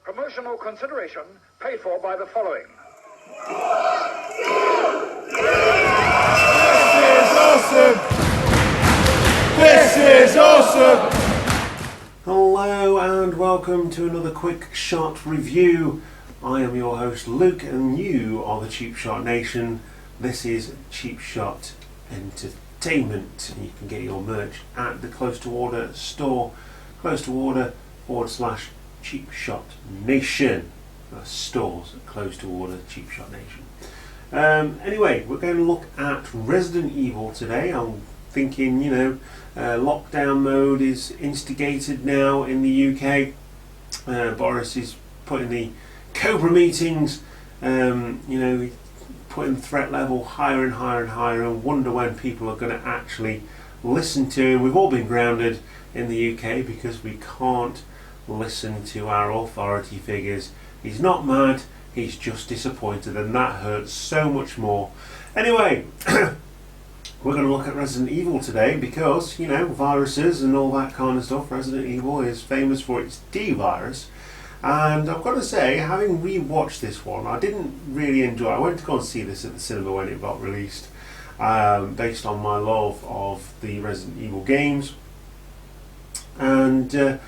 Promotional consideration paid for by the following. This is awesome! Hello and welcome to another quick shot review. I am your host Luke and you are the Cheap Shot Nation. This is Cheap Shot Entertainment. You can get your merch at the Close to Order store, close to order / Cheap Shot Nation. Stores close to order Cheap Shot Nation. Anyway, we're going to look at Resident Evil today. I'm thinking, lockdown mode is instigated now in the UK. Boris is putting the Cobra meetings, putting the threat level higher and higher and higher, and wonder when people are going to actually listen to him. We've all been grounded in the UK because we can't listen to our authority figures. He's not mad, he's just disappointed, and that hurts so much more. Anyway, we're going to look at Resident Evil today because, viruses and all that kind of stuff. Resident Evil is famous for its D virus, and I've got to say, having re-watched this one, I didn't really enjoy it. I went to go and see this at the cinema when it got released, based on my love of the Resident Evil games, and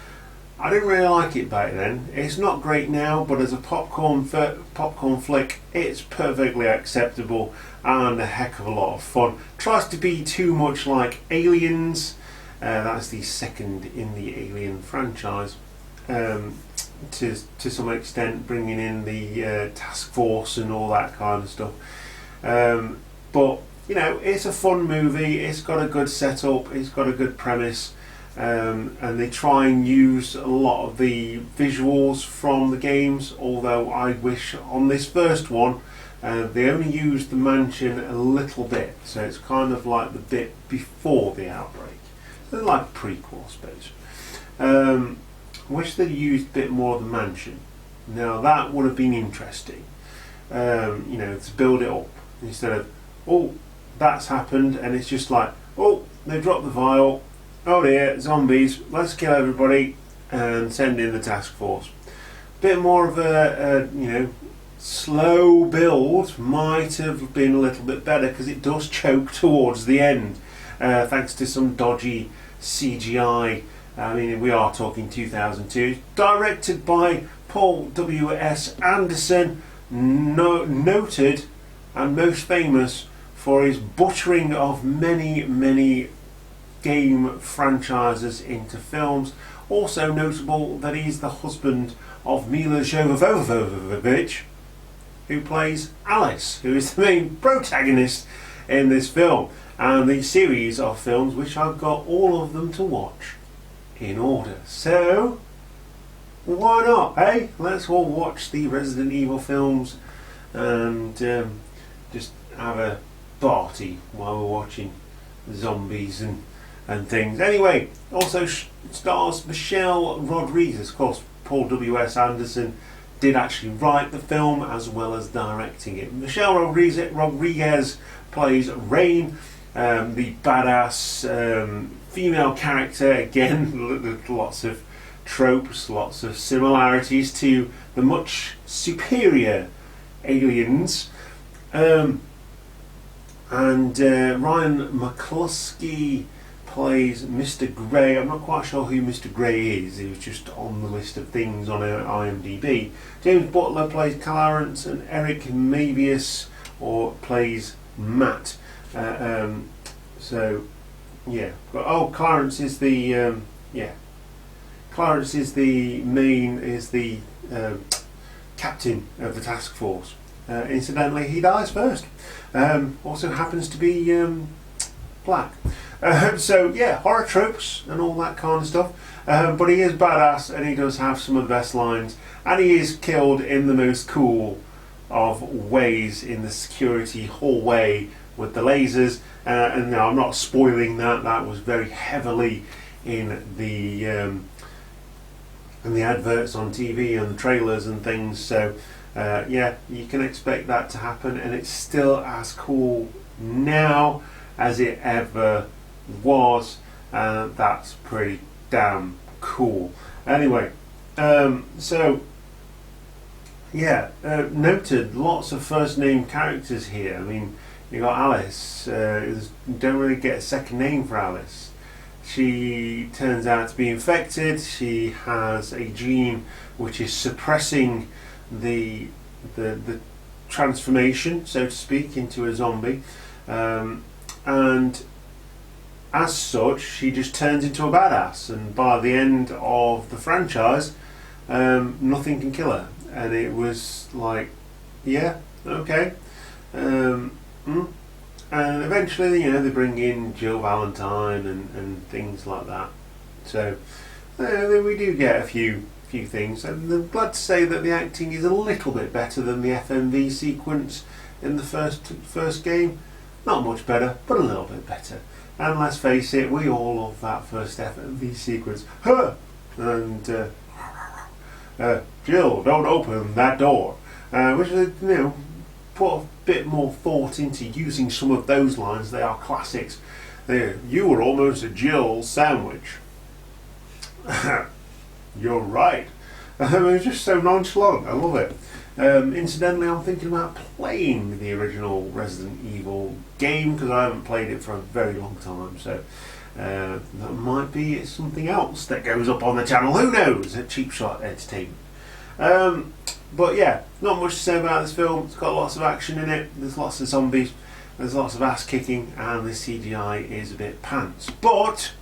I didn't really like it back then. It's not great now, but as a popcorn flick, it's perfectly acceptable and a heck of a lot of fun. Tries to be too much like Aliens. That's the second in the Alien franchise. To some extent, bringing in the task force and all that kind of stuff. But it's a fun movie. It's got a good setup. It's got a good premise. And they try and use a lot of the visuals from the games, although I wish on this first one they only used the mansion a little bit, so it's kind of like the bit before the outbreak. They're like a prequel, I suppose. Wish they'd used a bit more of the mansion. Now that would have been interesting, to build it up, instead of, oh, that's happened, and it's just like, oh, they dropped the vial, oh dear, zombies, let's kill everybody and send in the task force. Bit more of a slow build might have been a little bit better, because it does choke towards the end, thanks to some dodgy CGI. I mean, we are talking 2002. Directed by Paul W.S. Anderson, noted and most famous for his butchering of many game franchises into films. Also notable that he's the husband of Mila Jovovich, who plays Alice, who is the main protagonist in this film, and the series of films which I've got all of them to watch in order. So why not, eh? Let's all watch the Resident Evil films and just have a party while we're watching zombies and things. Anyway, also stars Michelle Rodriguez. Of course, Paul W.S. Anderson did actually write the film as well as directing it. Michelle Rodriguez plays Rain, the badass female character. Again, lots of tropes, lots of similarities to the much superior Aliens. And Ryan McCluskey plays Mr. Grey. I'm not quite sure who Mr. Grey is. He was just on the list of things on IMDb. James Butler plays Clarence, and Eric Mabius plays Matt. Clarence is the captain of the task force. Incidentally, he dies first. Also happens to be black. Horror tropes and all that kind of stuff. But he is badass, and he does have some of the best lines. And he is killed in the most cool of ways in the security hallway with the lasers. And now I'm not spoiling that. That was very heavily in the adverts on TV and the trailers and things. So you can expect that to happen, and it's still as cool now as it ever was. That's pretty damn cool. Anyway, so Noted lots of first name characters here. I mean, you got Alice. You don't really get a second name for Alice. She turns out to be infected. She has a gene which is suppressing the transformation, so to speak, into a zombie, and as such, she just turns into a badass. And by the end of the franchise, nothing can kill her. And it was like, yeah, okay. And eventually, they bring in Jill Valentine and things like that. So we do get a few things. And I'm glad to say that the acting is a little bit better than the FMV sequence in the first game. Not much better, but a little bit better. And let's face it, we all love that first FMV sequence. Huh! And Jill, don't open that door. Which is, put a bit more thought into using some of those lines. They are classics. You were almost a Jill sandwich. You're right. It's just so nonchalant. I love it. Incidentally, I'm thinking about playing the original Resident Evil game because I haven't played it for a very long time. So that might be something else that goes up on the channel. Who knows? At Cheap Shot Entertainment. But yeah, not much to say about this film. It's got lots of action in it. There's lots of zombies. There's lots of ass kicking, and the CGI is a bit pants. But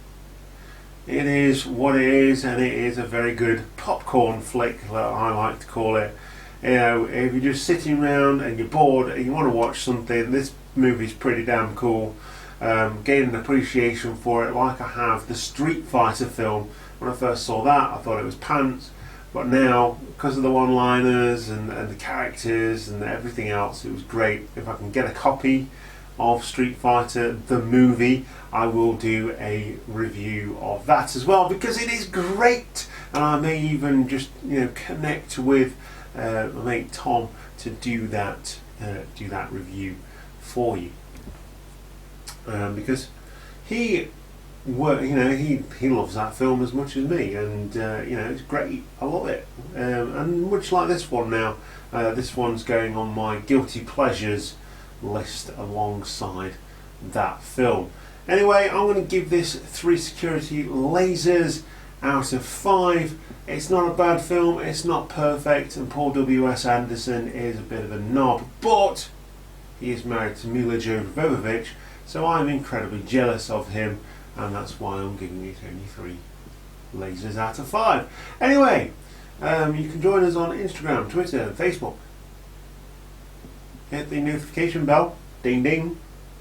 it is what it is, and it is a very good popcorn flick, that I like to call it. If you're just sitting around and you're bored and you want to watch something, this movie's pretty damn cool. Gain an appreciation for it, like I have the Street Fighter film. When I first saw that, I thought it was pants, but now, because of the one-liners and the characters and everything else, it was great. If I can get a copy of Street Fighter the movie, I will do a review of that as well, because it is great. And I may even just connect with my mate Tom to do that review for you, because he loves that film as much as me, and it's great. I love it, and much like this one now, this one's going on my guilty pleasures list alongside that film. Anyway, I'm going to give this 3 security lasers out of 5. It's not a bad film, it's not perfect, and Paul W.S. Anderson is a bit of a knob, but he is married to Mila Jovovich, so I'm incredibly jealous of him, and that's why I'm giving it only 3 lasers out of 5. Anyway, you can join us on Instagram, Twitter, and Facebook. Hit the notification bell, ding ding,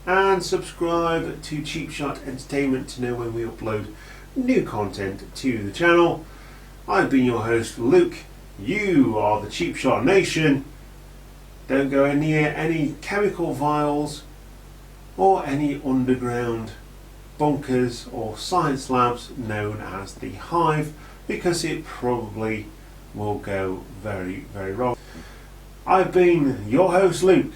and subscribe to Cheap Shot Entertainment to know when we upload new content to the channel. I've been your host, Luke. You are the Cheap Shot Nation. Don't go near any chemical vials or any underground bunkers or science labs known as the Hive, because it probably will go very, very wrong. I've been your host, Luke.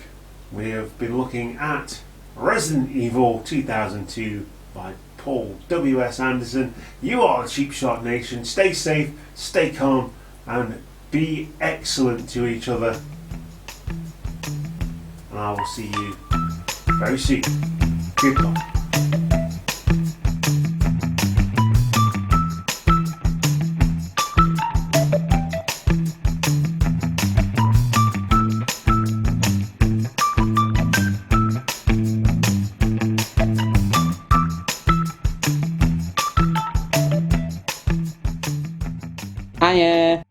We have been looking at Resident Evil 2002 by Paul W.S. Anderson. You are the Cheap Shot Nation. Stay safe, stay calm, and be excellent to each other. And I will see you very soon. Goodbye. Hiya.